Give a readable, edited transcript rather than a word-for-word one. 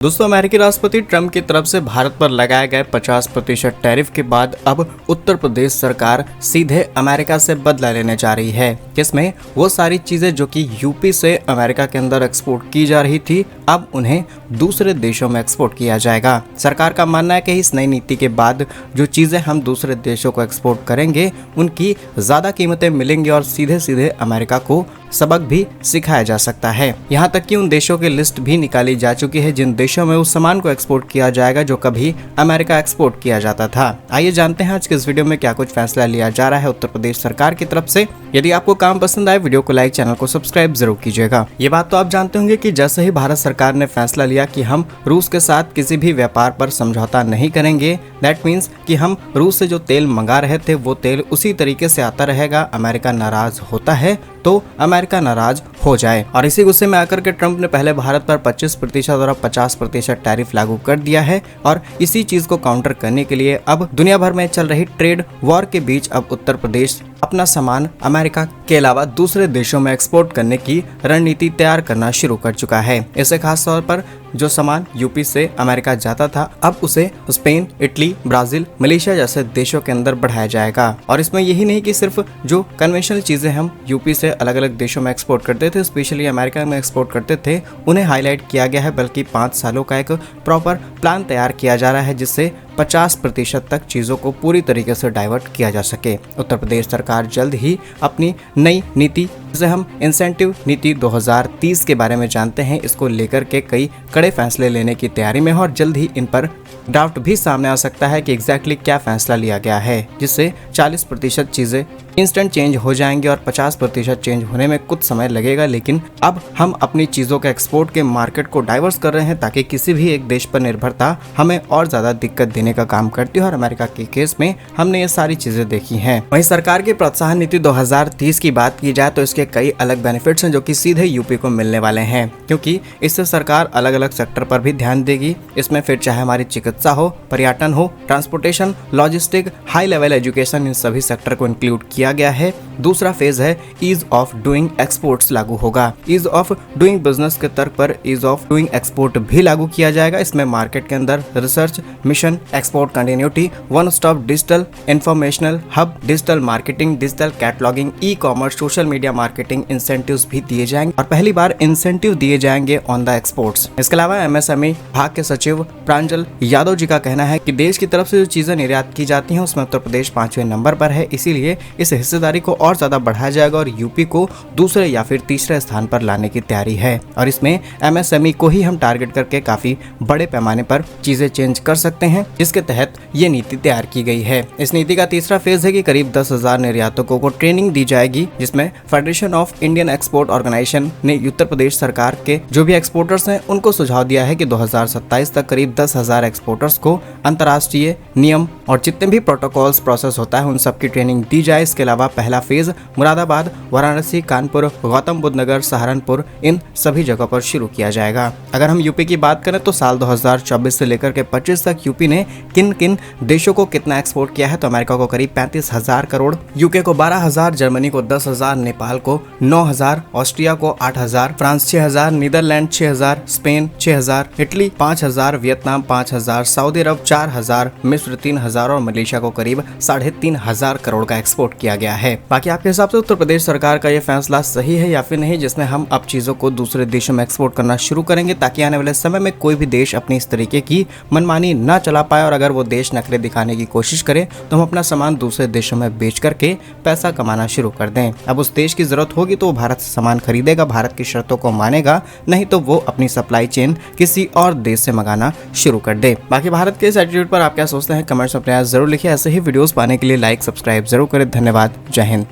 दोस्तों, अमेरिकी राष्ट्रपति ट्रंप की तरफ से भारत पर लगाए गए 50% टैरिफ के बाद अब उत्तर प्रदेश सरकार सीधे अमेरिका से बदला लेने जा रही है, जिसमें वो सारी चीजें जो कि यूपी से अमेरिका के अंदर एक्सपोर्ट की जा रही थी, अब उन्हें दूसरे देशों में एक्सपोर्ट किया जाएगा। सरकार का मानना है कि इस नई नीति के बाद जो चीजें हम दूसरे देशों को एक्सपोर्ट करेंगे उनकी ज्यादा कीमतें मिलेंगी और सीधे सीधे अमेरिका को सबक भी सिखाया जा सकता है। यहाँ तक कि उन देशों की लिस्ट भी निकाली जा चुकी है जिन देशों में उस सामान को एक्सपोर्ट किया जाएगा जो कभी अमेरिका एक्सपोर्ट किया जाता था। आइए जानते हैं आज के इस वीडियो में क्या कुछ फैसला लिया जा रहा है उत्तर प्रदेश सरकार की तरफ से। यदि आपको काम पसंद आए, वीडियो को लाइक, चैनल को सब्सक्राइब जरूर कीजिएगा। ये बात तो आप जानते होंगे कि जैसे ही भारत सरकार ने फैसला लिया कि हम रूस के साथ किसी भी व्यापार पर समझौता नहीं करेंगे, दैट मीन्स कि हम रूस से जो तेल मंगा रहे थे वो तेल उसी तरीके से आता रहेगा। अमेरिका नाराज होता है तो अमेरिका नाराज हो जाए, और इसी गुस्से में आकर के ट्रंप ने पहले भारत पर 25% और 50% टैरिफ लागू कर दिया है। और इसी चीज को काउंटर करने के लिए अब दुनिया भर में चल रही ट्रेड वॉर के बीच अब उत्तर प्रदेश अपना सामान अमेरिका के अलावा दूसरे देशों में एक्सपोर्ट करने की रणनीति तैयार करना शुरू कर चुका है। इससे खास तौर पर जो सामान यूपी से अमेरिका जाता था, अब उसे स्पेन, इटली, ब्राजील, मलेशिया जैसे देशों के अंदर बढ़ाया जाएगा। और इसमें यही नहीं कि सिर्फ जो कन्वेंशनल चीजें हम यूपी से अलग अलग देशों में एक्सपोर्ट करते थे, स्पेशली अमेरिका में एक्सपोर्ट करते थे, उन्हें हाईलाइट किया गया है, बल्कि 5 सालों का एक प्रॉपर प्लान तैयार किया जा रहा है जिससे 50% तक चीजों को पूरी तरीके से डाइवर्ट किया जा सके। उत्तर प्रदेश सरकार जल्द ही अपनी नई नीति, जिसे हम इंसेंटिव नीति 2030 के बारे में जानते हैं, इसको लेकर के कई कड़े फैसले लेने की तैयारी में है और जल्द ही इन पर ड्राफ्ट भी सामने आ सकता है कि एग्जैक्टली क्या फैसला लिया गया है, जिससे 40% चीजें इंस्टेंट चेंज हो जाएंगे और 50% चेंज होने में कुछ समय लगेगा। लेकिन अब हम अपनी चीजों के एक्सपोर्ट के मार्केट को डाइवर्स कर रहे हैं ताकि किसी भी एक देश पर निर्भरता हमें और ज्यादा दिक्कत देने का काम करती है, और अमेरिका के केस में हमने ये सारी चीजें देखी हैं। वहीं सरकार की प्रोत्साहन नीति 2030 की बात की जाए तो इसके कई अलग बेनिफिट्स हैं जो कि सीधे यूपी को मिलने वाले हैं, क्योंकि इससे सरकार अलग अलग सेक्टर पर भी ध्यान देगी। इसमें फिर चाहे हमारी चिकित्सा हो, पर्यटन हो, transportation, logistic, high level education, इन सभी सेक्टर को इंक्लूड किया गया है। दूसरा फेज है ईज ऑफ डूइंग एक्सपोर्ट्स लागू होगा। ईज ऑफ डूइंग बिजनेस के तर्क पर ईज ऑफ डूइंग एक्सपोर्ट भी लागू किया जाएगा। इसमें मार्केट के अंदर research, mission, export continuity, one stop digital informational hub, digital marketing, digital cataloguing, e commerce, social media marketing incentives भी दिए जाएंगे और पहली बार इंसेंटिव दिए जाएंगे ऑन द एक्सपोर्ट्स। इसके अलावा एमएसएमई विभाग के सचिव प्रांजल यादव जी का कहना है कि देश की तरफ से जो चीजें निर्यात की जाती हैं उसमें उत्तर प्रदेश 5वें नंबर पर है, इसीलिए इस हिस्सेदारी को और ज्यादा बढ़ाया जाएगा और यूपी को दूसरे या फिर तीसरे स्थान पर लाने की तैयारी है। और इसमें एमएसएमई को ही हम टारगेट करके काफी बड़े पैमाने पर चीजें चेंज कर सकते हैं, जिसके तहत ये नीति तैयार की गई है। इस नीति का तीसरा फेज है कि करीब 10,000 निर्यातकों को ट्रेनिंग दी जाएगी, जिसमें federation of Indian export organisation ने उत्तर प्रदेश सरकार के जो भी एक्सपोर्टर्स हैं उनको सुझाव दिया है कि 2027 तक करीब 10,000 एक्सपोर्टर्स को अंतर्राष्ट्रीय नियम और जितने भी प्रोटोकॉल्स प्रोसेस होता है उन सब की ट्रेनिंग दी जाए। इसके अलावा पहला फेज मुरादाबाद, वाराणसी, कानपुर, गौतम बुद्ध नगर, सहारनपुर, इन सभी जगहों पर शुरू किया जाएगा। अगर हम यूपी की बात करें तो साल 2024 से लेकर के 25 तक यूपी ने किन किन देशों को कितना एक्सपोर्ट किया है, तो अमेरिका को करीब 35,000 करोड़, यूके को 12,000, जर्मनी को 10,000, नेपाल को 9,000, ऑस्ट्रिया को 8,000, France 6,000, Netherland 6,000, Spain 6,000, Italy 5,000, Vietnam 5,000, सऊदी अरब 4,000, मिस्र 3,000 और मलेशिया को करीब 3,500 करोड़ का एक्सपोर्ट किया गया है। बाकी आपके हिसाब से उत्तर प्रदेश सरकार का ये फैसला सही है या फिर नहीं, जिसमें हम अब चीजों को दूसरे देशों में एक्सपोर्ट करना शुरू करेंगे ताकि आने वाले समय में कोई भी देश अपनी इस तरीके की मनमानी ना चला पाए, और अगर वो देश नखरे दिखाने की कोशिश करे तो हम अपना सामान दूसरे देशों में बेच करके पैसा कमाना शुरू कर दें। अब उस देश की जरूरत होगी तो वो भारत से सामान खरीदेगा, भारत की शर्तों को मानेगा, नहीं तो वो अपनी सप्लाई चेन किसी और देश से मंगाना शुरू कर दे। बाकी भारत के इस एटीट्यूड पर आप क्या सोचते हैं, कमेंट्स में अपने जरूर लिखिए। ऐसे ही वीडियोस पाने के लिए लाइक, सब्सक्राइब जरूर करें। धन्यवाद। जय हिंद।